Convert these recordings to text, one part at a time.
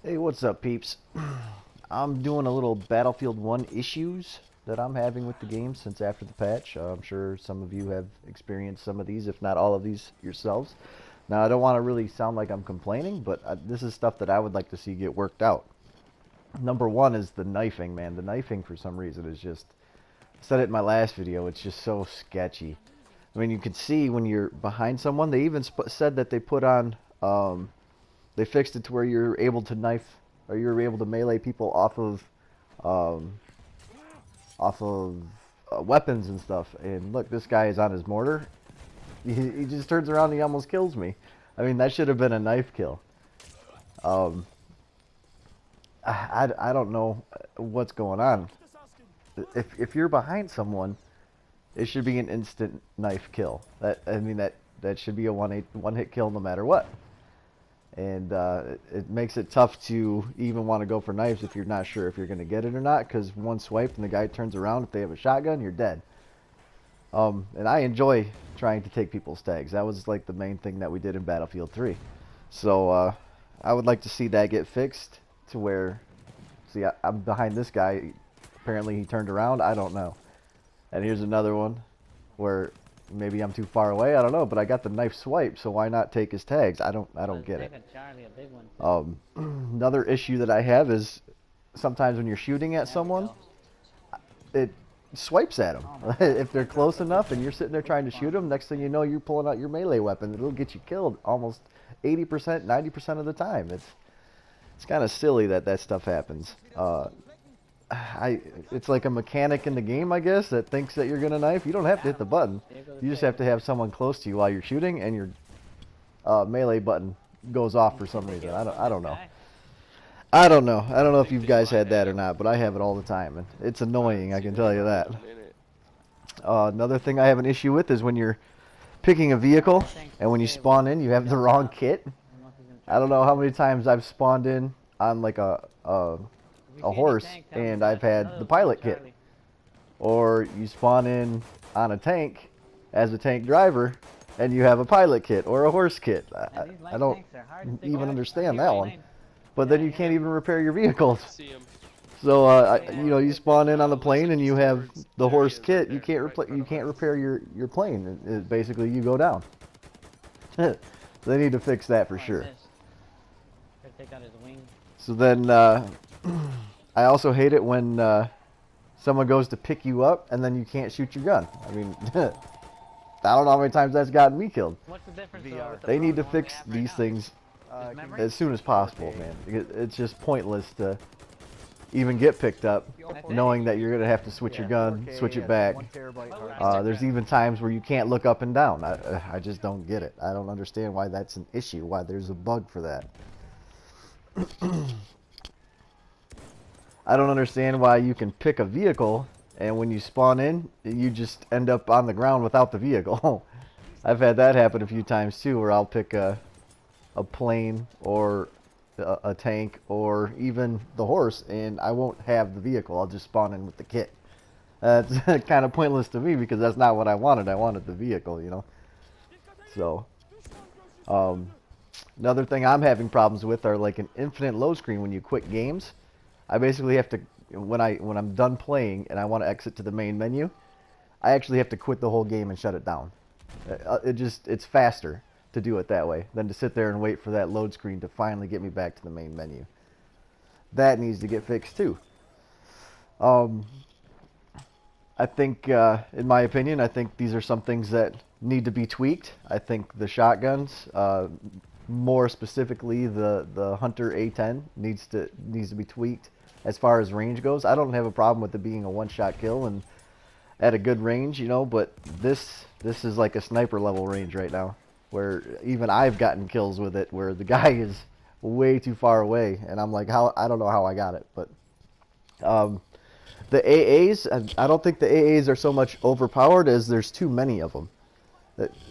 Hey, what's up, peeps? I'm doing a little Battlefield 1 issues that I'm having with the game since after the patch. I'm sure some of you have experienced some of these, if not all of these yourselves. Now, I don't want to really sound like I'm complaining, but this is stuff that I would like to see get worked out. Number one is the knifing, man. The knifing, for some reason, is just... I said it in my last video, it's just so sketchy. I mean, you can see when you're behind someone, they even said that they put on... they fixed it to where you're able to knife, or you're able to melee people off of weapons and stuff. And look, this guy is on his mortar. He just turns around and he almost kills me. I mean, that should have been a knife kill. I don't know what's going on. If you're behind someone, it should be an instant knife kill. That should be a one hit kill no matter what. And it makes it tough to even want to go for knives if you're not sure if you're going to get it or not, because one swipe and the guy turns around, if they have a shotgun, you're dead. And I enjoy trying to take people's tags. That was like the main thing that we did in Battlefield 3. So I would like to see that get fixed to where, see, I'm behind this guy. Apparently he turned around. I don't know. And here's another one where maybe I'm too far away. I don't know, but I got the knife swipe, so why not take his tags? I don't get it. Another issue that I have is sometimes when you're shooting at someone, it swipes at them. If they're close enough and you're sitting there trying to shoot them, next thing you know, you're pulling out your melee weapon. It'll get you killed almost 80%, 90% of the time. It's kind of silly that stuff happens. It's like a mechanic in the game, I guess, that thinks that you're gonna knife. You don't have to hit the button. You just have to have someone close to you while you're shooting, and your melee button goes off for some reason. I don't know. I don't know if you guys had that or not, but I have it all the time, and it's annoying, I can tell you that. Another thing I have an issue with is when you're picking a vehicle, and when you spawn in, you have the wrong kit. I don't know how many times I've spawned in on like a horse and I've had the pilot kit, or you spawn in on a tank as a tank driver and you have a pilot kit or a horse kit. I don't even understand that one, but then you can't even repair your vehicles. So you know, you spawn in on the plane and you have the horse kit, you can't repair your plane. Basically you go down. They need to fix that for sure. So then I also hate it when someone goes to pick you up and then you can't shoot your gun. I mean, I don't know how many times that's gotten me killed. What's the difference? They need to fix these things as soon as possible, man. It's just pointless to even get picked up knowing that you're going to have to switch your gun, switch it back. There's even times where you can't look up and down. I just don't get it. I don't understand why that's an issue, why there's a bug for that. I don't understand why you can pick a vehicle and when you spawn in, you just end up on the ground without the vehicle. I've had that happen a few times too, where I'll pick a plane or a tank or even the horse and I won't have the vehicle. I'll just spawn in with the kit. That's kind of pointless to me because that's not what I wanted. I wanted the vehicle, you know. So, another thing I'm having problems with are like an infinite load screen when you quit games. I basically have to, when I'm done playing and I want to exit to the main menu, I actually have to quit the whole game and shut it down. It's faster to do it that way than to sit there and wait for that load screen to finally get me back to the main menu. That needs to get fixed too. I think, in my opinion, I think these are some things that need to be tweaked. I think the shotguns, more specifically the Hunter A10, needs to be tweaked. As far as range goes, I don't have a problem with it being a one-shot kill and at a good range, you know, but this is like a sniper level range right now, where even I've gotten kills with it where the guy is way too far away and I'm like, I don't know how I got it. But the AAs, I don't think the AAs are so much overpowered as there's too many of them.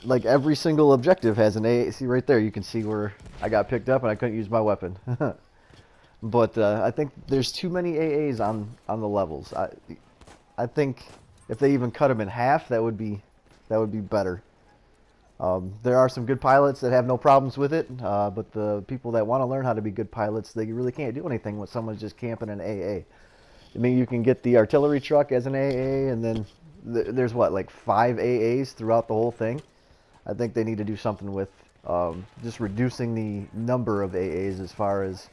Like every single objective has an AA. See right there, you can see where I got picked up and I couldn't use my weapon. But I think there's too many AAs on the levels. I think if they even cut them in half, that would be better. There are some good pilots that have no problems with it, but the people that want to learn how to be good pilots, they really can't do anything when someone's just camping an AA. I mean, you can get the artillery truck as an AA, and then there's what, like 5 AAs throughout the whole thing? I think they need to do something with just reducing the number of AAs as far as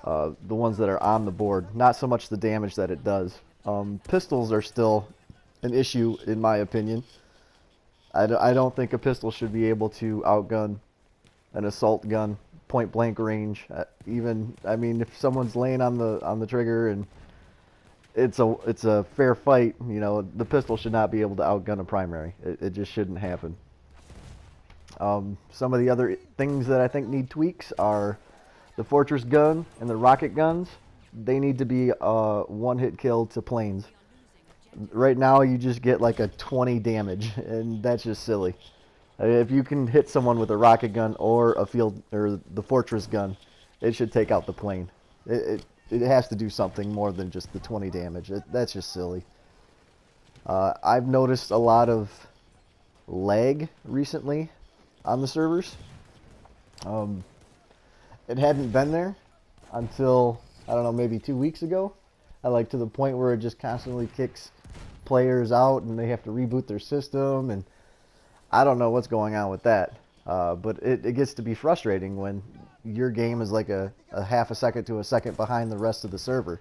the ones that are on the board. Not so much the damage that it does. Pistols are still an issue, in my opinion. I don't think a pistol should be able to outgun an assault gun, point blank range. I mean, if someone's laying on the trigger and it's a fair fight, you know, the pistol should not be able to outgun a primary. It just shouldn't happen. Some of the other things that I think need tweaks are the fortress gun and the rocket guns. They need to be one-hit kill to planes. Right now, you just get like a 20 damage, and that's just silly. If you can hit someone with a rocket gun or the fortress gun, it should take out the plane. It has to do something more than just the 20 damage. That's just silly. I've noticed a lot of lag recently on the servers. It hadn't been there until, I don't know, maybe 2 weeks ago. To the point where it just constantly kicks players out and they have to reboot their system, and I don't know what's going on with that. But it gets to be frustrating when your game is like a half a second to a second behind the rest of the server,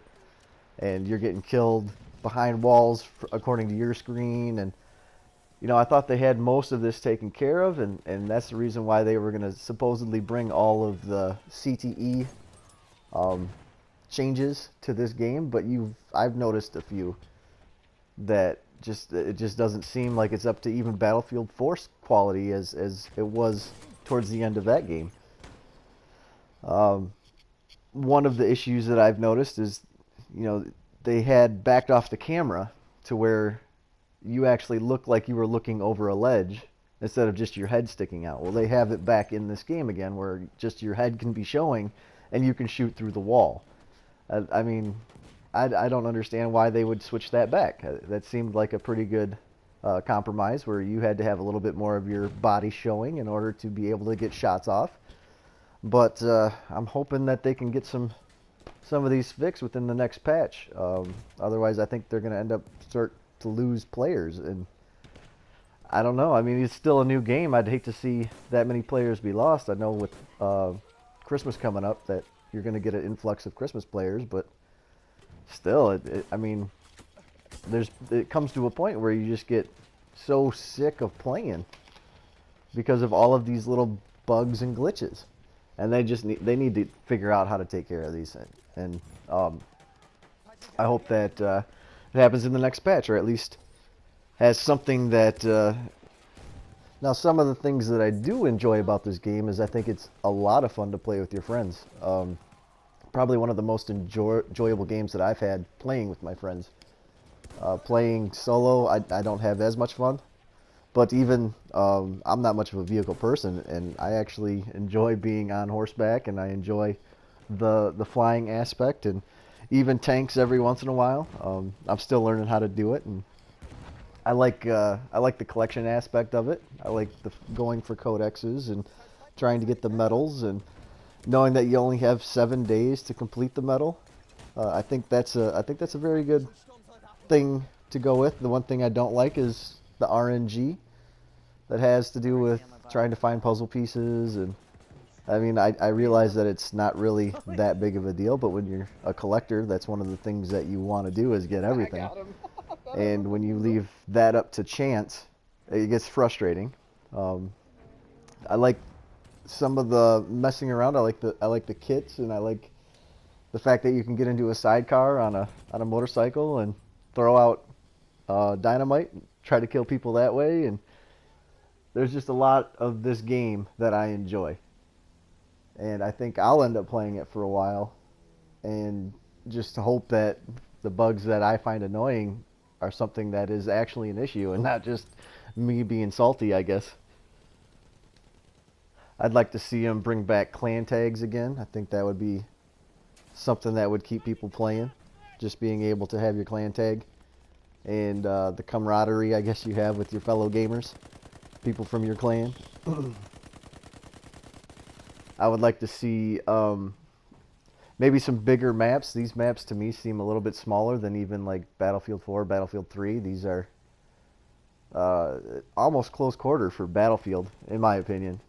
and you're getting killed behind walls according to your screen. And you know, I thought they had most of this taken care of, and that's the reason why they were going to supposedly bring all of the CTE changes to this game. But I've noticed a few that it just doesn't seem like it's up to even Battlefield 4's quality as it was towards the end of that game. One of the issues that I've noticed is, you know, they had backed off the camera to where you actually look like you were looking over a ledge instead of just your head sticking out. Well, they have it back in this game again where just your head can be showing and you can shoot through the wall. I mean, I don't understand why they would switch that back. That seemed like a pretty good compromise where you had to have a little bit more of your body showing in order to be able to get shots off. But I'm hoping that they can get some of these fixed within the next patch. Otherwise, I think they're going to end up start to lose players, and I don't know. I mean, it's still a new game. I'd hate to see that many players be lost. I know with Christmas coming up that you're going to get an influx of Christmas players, but still, I mean, it comes to a point where you just get so sick of playing because of all of these little bugs and glitches, and they need to figure out how to take care of these. And I hope that it happens in the next patch, or at least has something that... Now, some of the things that I do enjoy about this game is I think it's a lot of fun to play with your friends. Probably one of the most enjoyable games that I've had playing with my friends. Playing solo, I don't have as much fun. But even, I'm not much of a vehicle person, and I actually enjoy being on horseback, and I enjoy the flying aspect, and even tanks every once in a while. I'm still learning how to do it, and I like the collection aspect of it. I like going for codexes and trying to get the medals, and knowing that you only have 7 days to complete the medal. I think that's a very good thing to go with. The one thing I don't like is the RNG that has to do with trying to find puzzle pieces, and I mean, I realize that it's not really that big of a deal, but when you're a collector, that's one of the things that you want to do is get everything. And when you leave that up to chance, it gets frustrating. I like some of the messing around. I like the kits, and I like the fact that you can get into a sidecar on a motorcycle and throw out dynamite and try to kill people that way. And there's just a lot of this game that I enjoy, and I think I'll end up playing it for a while, and just hope that the bugs that I find annoying are something that is actually an issue and not just me being salty, I guess. I'd like to see them bring back clan tags again. I think that would be something that would keep people playing, just being able to have your clan tag and the camaraderie, I guess, you have with your fellow gamers. people from your clan. I would like to see maybe some bigger maps. These maps to me seem a little bit smaller than even like Battlefield 4, Battlefield 3. These are almost close quarter for Battlefield, in my opinion,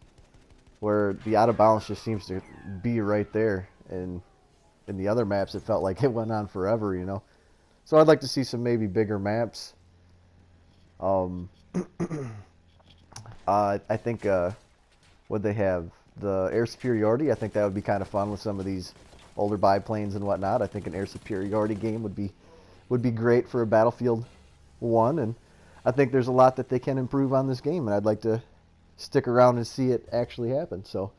where the out of bounds just seems to be right there, and in the other maps it felt like it went on forever, you know. So I'd like to see some maybe bigger maps. I think would they have the air superiority? I think that would be kind of fun with some of these older biplanes and whatnot. I think an air superiority game would be great for a Battlefield 1, and I think there's a lot that they can improve on this game, and I'd like to stick around and see it actually happen. So,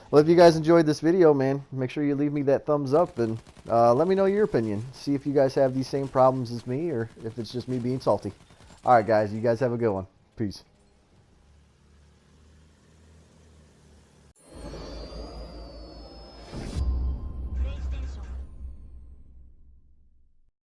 well, if you guys enjoyed this video, man, make sure you leave me that thumbs up, and let me know your opinion. See if you guys have these same problems as me, or if it's just me being salty. Alright guys, you guys have a good one. Peace.